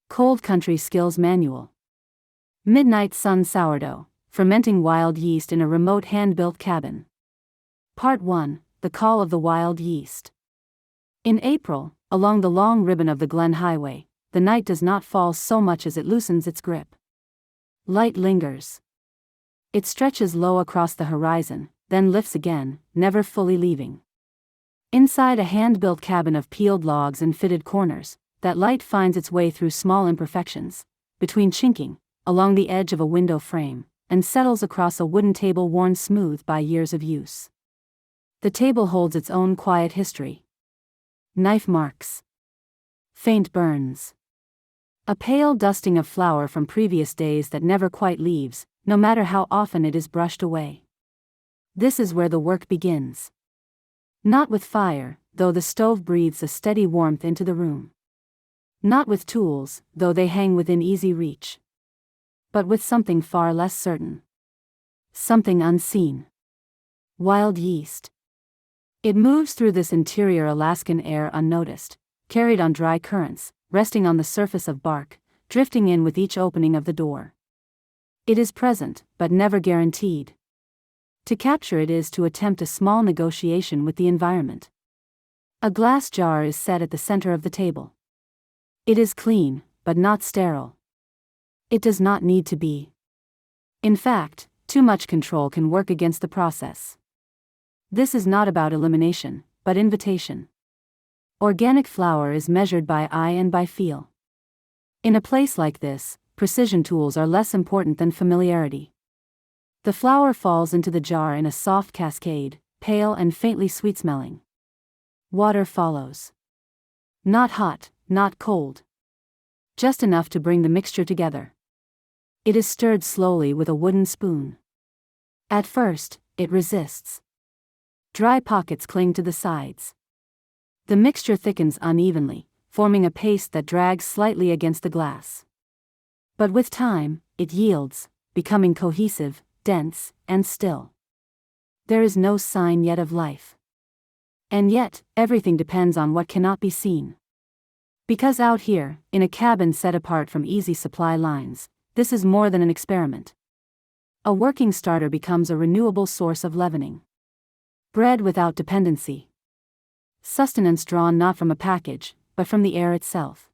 Cold Country Skills Manual. Midnight Sun Sourdough, Fermenting Wild Yeast in a Remote Hand-Built Cabin. Part 1, The Call of the Wild Yeast. In April, along the long ribbon of the Glen Highway, the night does not fall so much as it loosens its grip. Light lingers. It stretches low across the horizon, then lifts again, never fully leaving. Inside a hand-built cabin of peeled logs and fitted corners, that light finds its way through small imperfections, between chinking, along the edge of a window frame, and settles across a wooden table worn smooth by years of use. The table holds its own quiet history. Knife marks. Faint burns. A pale dusting of flour from previous days that never quite leaves, no matter how often it is brushed away. This is where the work begins. Not with fire, though the stove breathes a steady warmth into the room. Not with tools, though they hang within easy reach. But with something far less certain. Something unseen. Wild yeast. It moves through this interior Alaskan air unnoticed, carried on dry currents, resting on the surface of bark, drifting in with each opening of the door. It is present, but never guaranteed. To capture it is to attempt a small negotiation with the environment. A glass jar is set at the center of the table. It is clean, but not sterile. It does not need to be. In fact, too much control can work against the process. This is not about elimination, but invitation. Organic flour is measured by eye and by feel. In a place like this, precision tools are less important than familiarity. The flour falls into the jar in a soft cascade, pale and faintly sweet-smelling. Water follows. Not hot, not cold. Just enough to bring the mixture together. It is stirred slowly with a wooden spoon. At first, it resists. Dry pockets cling to the sides. The mixture thickens unevenly, forming a paste that drags slightly against the glass. But with time, it yields, becoming cohesive, dense, and still. There is no sign yet of life. And yet, everything depends on what cannot be seen. Because out here, in a cabin set apart from easy supply lines, this is more than an experiment. A working starter becomes a renewable source of leavening. Bread without dependency. Sustenance drawn not from a package, but from the air itself.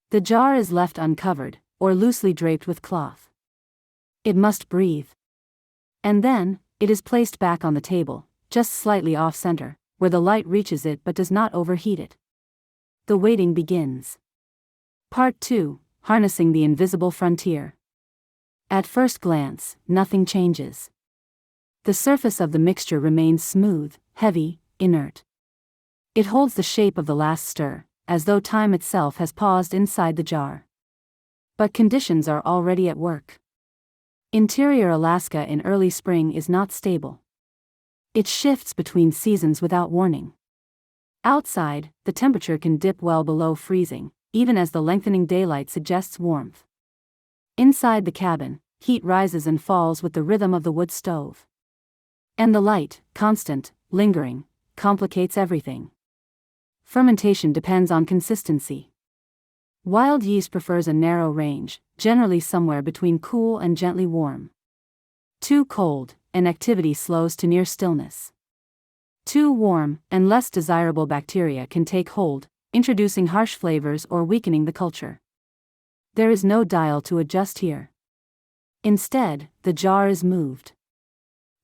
The jar is left uncovered, or loosely draped with cloth. It must breathe. And then, it is placed back on the table, just slightly off-center, where the light reaches it but does not overheat it. The waiting begins. Part 2, Harnessing the Invisible Frontier. At first glance, nothing changes. The surface of the mixture remains smooth, heavy, inert. It holds the shape of the last stir, as though time itself has paused inside the jar. But conditions are already at work. Interior Alaska in early spring is not stable. It shifts between seasons without warning. Outside, the temperature can dip well below freezing, even as the lengthening daylight suggests warmth. Inside the cabin, heat rises and falls with the rhythm of the wood stove. And the light, constant, lingering, complicates everything. Fermentation depends on consistency. Wild yeast prefers a narrow range, generally somewhere between cool and gently warm. Too cold, and activity slows to near stillness. Too warm, and less desirable bacteria can take hold, introducing harsh flavors or weakening the culture. There is no dial to adjust here. Instead, the jar is moved.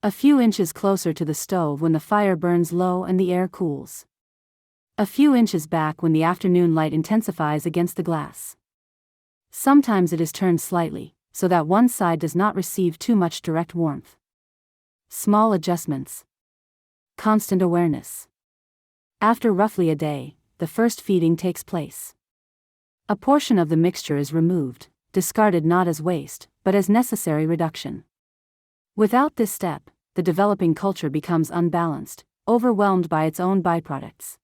A few inches closer to the stove when the fire burns low and the air cools. A few inches back when the afternoon light intensifies against the glass. Sometimes it is turned slightly, so that one side does not receive too much direct warmth. Small adjustments. Constant awareness. After roughly a day, the first feeding takes place. A portion of the mixture is removed, discarded not as waste, but as necessary reduction. Without this step, the developing culture becomes unbalanced, overwhelmed by its own byproducts.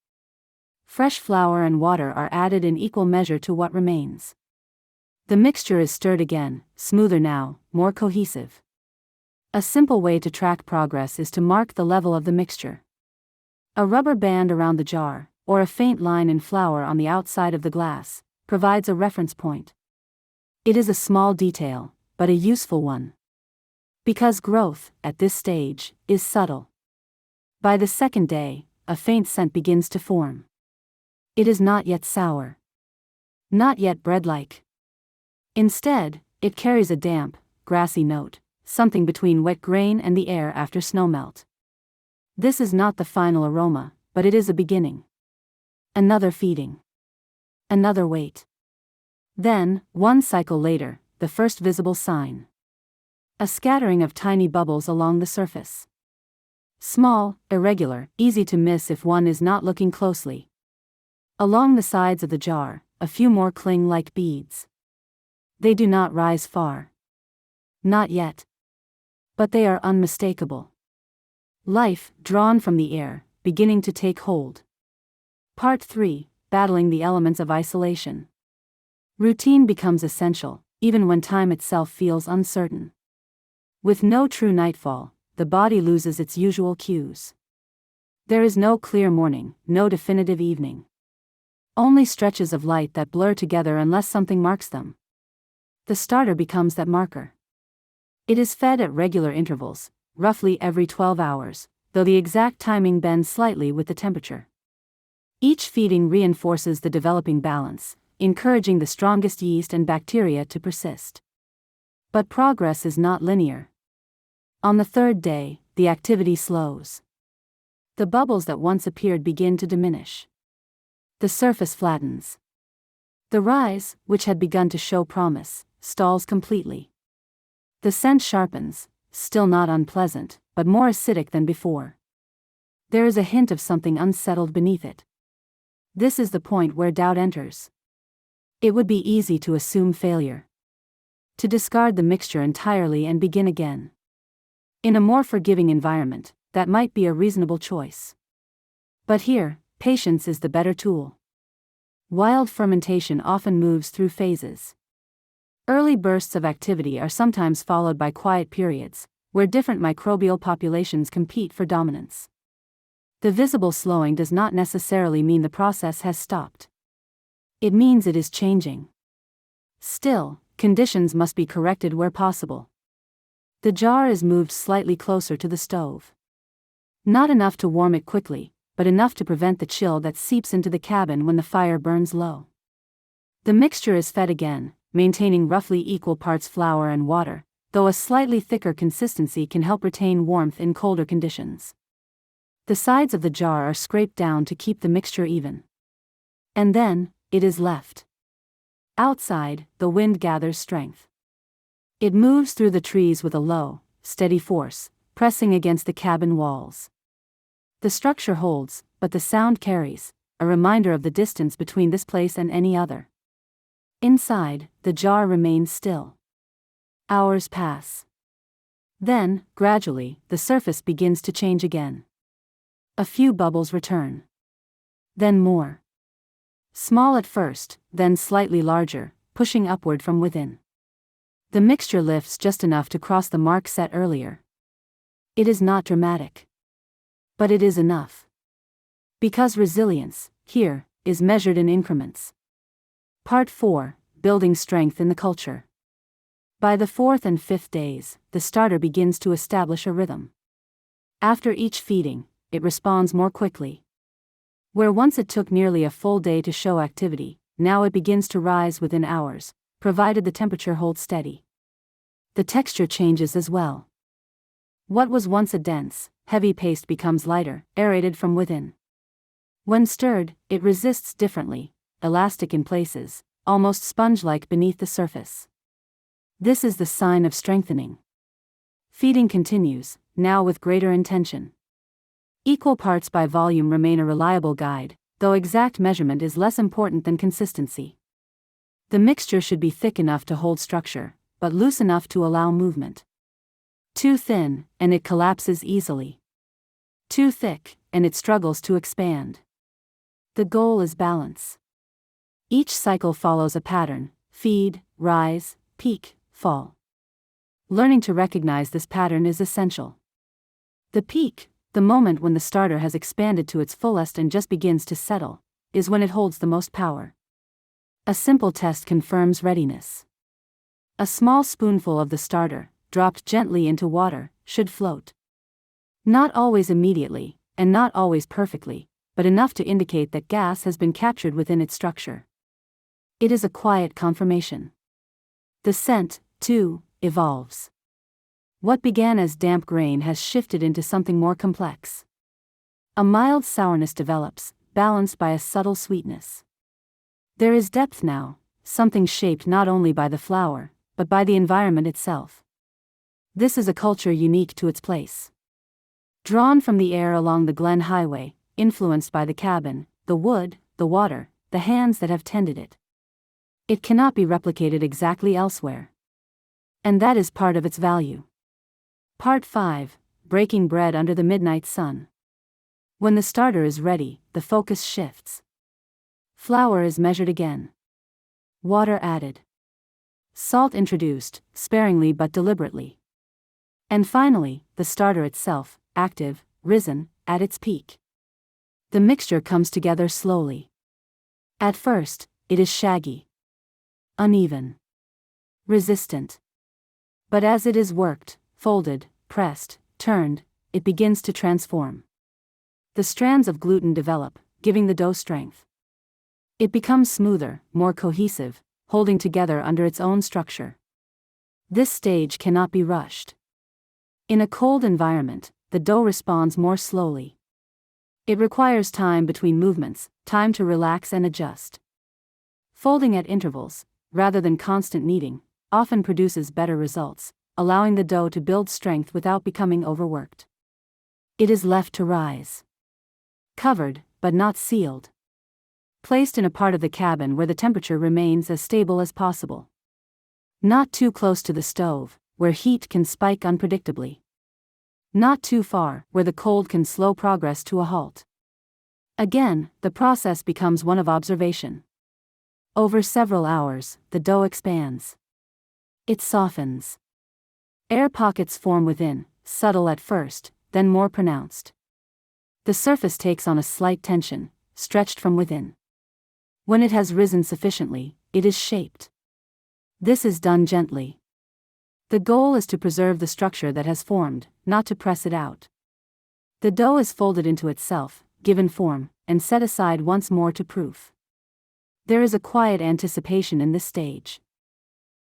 Fresh flour and water are added in equal measure to what remains. The mixture is stirred again, smoother now, more cohesive. A simple way to track progress is to mark the level of the mixture. A rubber band around the jar, or a faint line in flour on the outside of the glass, provides a reference point. It is a small detail, but a useful one. Because growth, at this stage, is subtle. By the second day, a faint scent begins to form. It is not yet sour. Not yet bread-like. Instead, it carries a damp, grassy note, something between wet grain and the air after snowmelt. This is not the final aroma, but it is a beginning. Another feeding. Another wait. Then, one cycle later, the first visible sign. A scattering of tiny bubbles along the surface. Small, irregular, easy to miss if one is not looking closely. Along the sides of the jar, a few more cling like beads. They do not rise far. Not yet. But they are unmistakable. Life, drawn from the air, beginning to take hold. Part 3, Battling the Elements of Isolation. Routine becomes essential, even when time itself feels uncertain. With no true nightfall, the body loses its usual cues. There is no clear morning, no definitive evening. Only stretches of light that blur together unless something marks them. The starter becomes that marker. It is fed at regular intervals, roughly every 12 hours, though the exact timing bends slightly with the temperature. Each feeding reinforces the developing balance, encouraging the strongest yeast and bacteria to persist. But progress is not linear. On the third day, the activity slows. The bubbles that once appeared begin to diminish. The surface flattens. The rise, which had begun to show promise, stalls completely. The scent sharpens, still not unpleasant, but more acidic than before. There is a hint of something unsettled beneath it. This is the point where doubt enters. It would be easy to assume failure. To discard the mixture entirely and begin again. In a more forgiving environment, that might be a reasonable choice. But here, patience is the better tool. Wild fermentation often moves through phases. Early bursts of activity are sometimes followed by quiet periods, where different microbial populations compete for dominance. The visible slowing does not necessarily mean the process has stopped. It means it is changing. Still, conditions must be corrected where possible. The jar is moved slightly closer to the stove. Not enough to warm it quickly, but enough to prevent the chill that seeps into the cabin when the fire burns low. The mixture is fed again, maintaining roughly equal parts flour and water, though a slightly thicker consistency can help retain warmth in colder conditions. The sides of the jar are scraped down to keep the mixture even. And then, it is left. Outside, the wind gathers strength. It moves through the trees with a low, steady force, pressing against the cabin walls. The structure holds, but the sound carries, a reminder of the distance between this place and any other. Inside, the jar remains still. Hours pass. Then, gradually, the surface begins to change again. A few bubbles return. Then more. Small at first, then slightly larger, pushing upward from within. The mixture lifts just enough to cross the mark set earlier. It is not dramatic. But it is enough. Because resilience, here, is measured in increments. Part 4, Building Strength in the Culture. By the 4th and 5th days, the starter begins to establish a rhythm. After each feeding, it responds more quickly. Where once it took nearly a full day to show activity, now it begins to rise within hours, provided the temperature holds steady. The texture changes as well. What was once a dense, heavy paste becomes lighter, aerated from within. When stirred, it resists differently, elastic in places, almost sponge-like beneath the surface. This is the sign of strengthening. Feeding continues, now with greater intention. Equal parts by volume remain a reliable guide, though exact measurement is less important than consistency. The mixture should be thick enough to hold structure, but loose enough to allow movement. Too thin, and it collapses easily. Too thick, and it struggles to expand. The goal is balance. Each cycle follows a pattern: feed, rise, peak, fall. Learning to recognize this pattern is essential. The peak, the moment when the starter has expanded to its fullest and just begins to settle, is when it holds the most power. A simple test confirms readiness. A small spoonful of the starter, dropped gently into water, should float. Not always immediately, and not always perfectly, but enough to indicate that gas has been captured within its structure. It is a quiet confirmation. The scent, too, evolves. What began as damp grain has shifted into something more complex. A mild sourness develops, balanced by a subtle sweetness. There is depth now, something shaped not only by the flour, but by the environment itself. This is a culture unique to its place. Drawn from the air along the Glen Highway, influenced by the cabin, the wood, the water, the hands that have tended it. It cannot be replicated exactly elsewhere. And that is part of its value. Part 5, Breaking Bread Under the Midnight Sun. When the starter is ready, the focus shifts. Flour is measured again. Water added. Salt introduced, sparingly but deliberately. And finally, the starter itself, active, risen, at its peak. The mixture comes together slowly. At first, it is shaggy. Uneven. Resistant. But as it is worked, folded, pressed, turned, it begins to transform. The strands of gluten develop, giving the dough strength. It becomes smoother, more cohesive, holding together under its own structure. This stage cannot be rushed. In a cold environment, the dough responds more slowly. It requires time between movements, time to relax and adjust. Folding at intervals, rather than constant kneading, often produces better results, allowing the dough to build strength without becoming overworked. It is left to rise. Covered, but not sealed. Placed in a part of the cabin where the temperature remains as stable as possible. Not too close to the stove, where heat can spike unpredictably. Not too far, where the cold can slow progress to a halt. Again, the process becomes one of observation. Over several hours, the dough expands. It softens. Air pockets form within, subtle at first, then more pronounced. The surface takes on a slight tension, stretched from within. When it has risen sufficiently, it is shaped. This is done gently. The goal is to preserve the structure that has formed, not to press it out. The dough is folded into itself, given form, and set aside once more to proof. There is a quiet anticipation in this stage.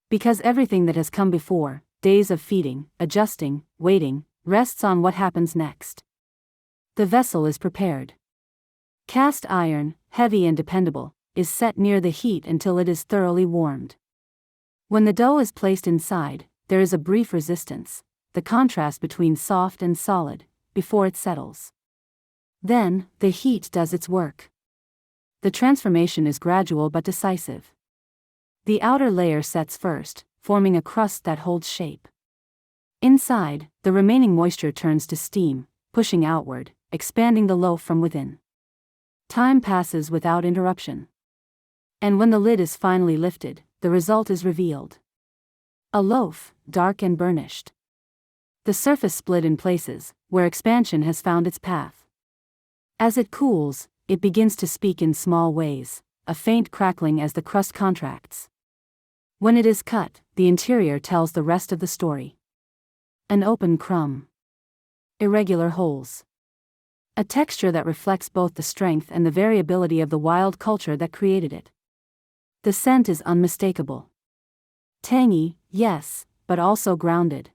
Because everything that has come before, days of feeding, adjusting, waiting, rests on what happens next. The vessel is prepared. Cast iron, heavy and dependable, is set near the heat until it is thoroughly warmed. When the dough is placed inside, there is a brief resistance, the contrast between soft and solid, before it settles. Then, the heat does its work. The transformation is gradual but decisive. The outer layer sets first, forming a crust that holds shape. Inside, the remaining moisture turns to steam, pushing outward, expanding the loaf from within. Time passes without interruption. And when the lid is finally lifted, the result is revealed. A loaf, dark and burnished. The surface split in places, where expansion has found its path. As it cools, it begins to speak in small ways, a faint crackling as the crust contracts. When it is cut, the interior tells the rest of the story. An open crumb. Irregular holes. A texture that reflects both the strength and the variability of the wild culture that created it. The scent is unmistakable. Tangy, yes, but also grounded.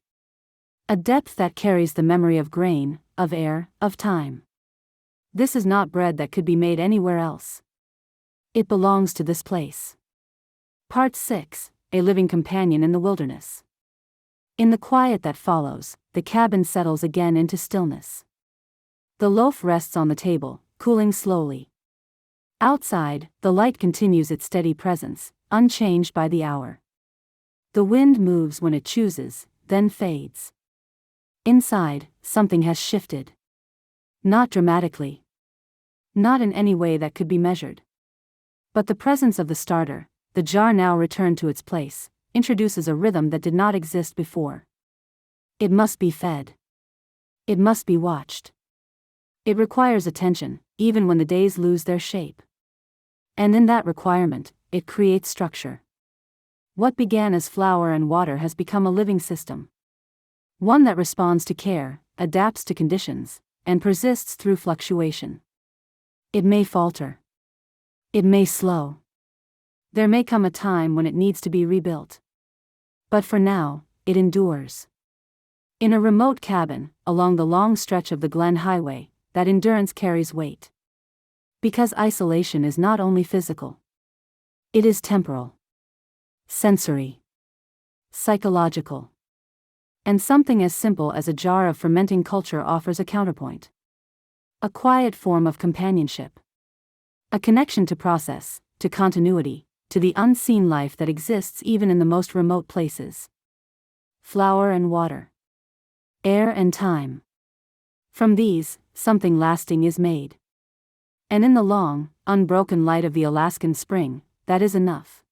A depth that carries the memory of grain, of air, of time. This is not bread that could be made anywhere else. It belongs to this place. Part 6, A Living Companion in the Wilderness. In the quiet that follows, the cabin settles again into stillness. The loaf rests on the table, cooling slowly. Outside, the light continues its steady presence, unchanged by the hour. The wind moves when it chooses, then fades. Inside, something has shifted. Not dramatically. Not in any way that could be measured. But the presence of the starter, the jar now returned to its place, introduces a rhythm that did not exist before. It must be fed. It must be watched. It requires attention, even when the days lose their shape. And in that requirement, it creates structure. What began as flour and water has become a living system. One that responds to care, adapts to conditions, and persists through fluctuation. It may falter. It may slow. There may come a time when it needs to be rebuilt. But for now, it endures. In a remote cabin, along the long stretch of the Glen Highway, that endurance carries weight. Because isolation is not only physical. It is temporal, sensory, psychological. And something as simple as a jar of fermenting culture offers a counterpoint. A quiet form of companionship. A connection to process, to continuity, to the unseen life that exists even in the most remote places. Flour and water. Air and time. From these, something lasting is made. And in the long, unbroken light of the Alaskan spring, that is enough.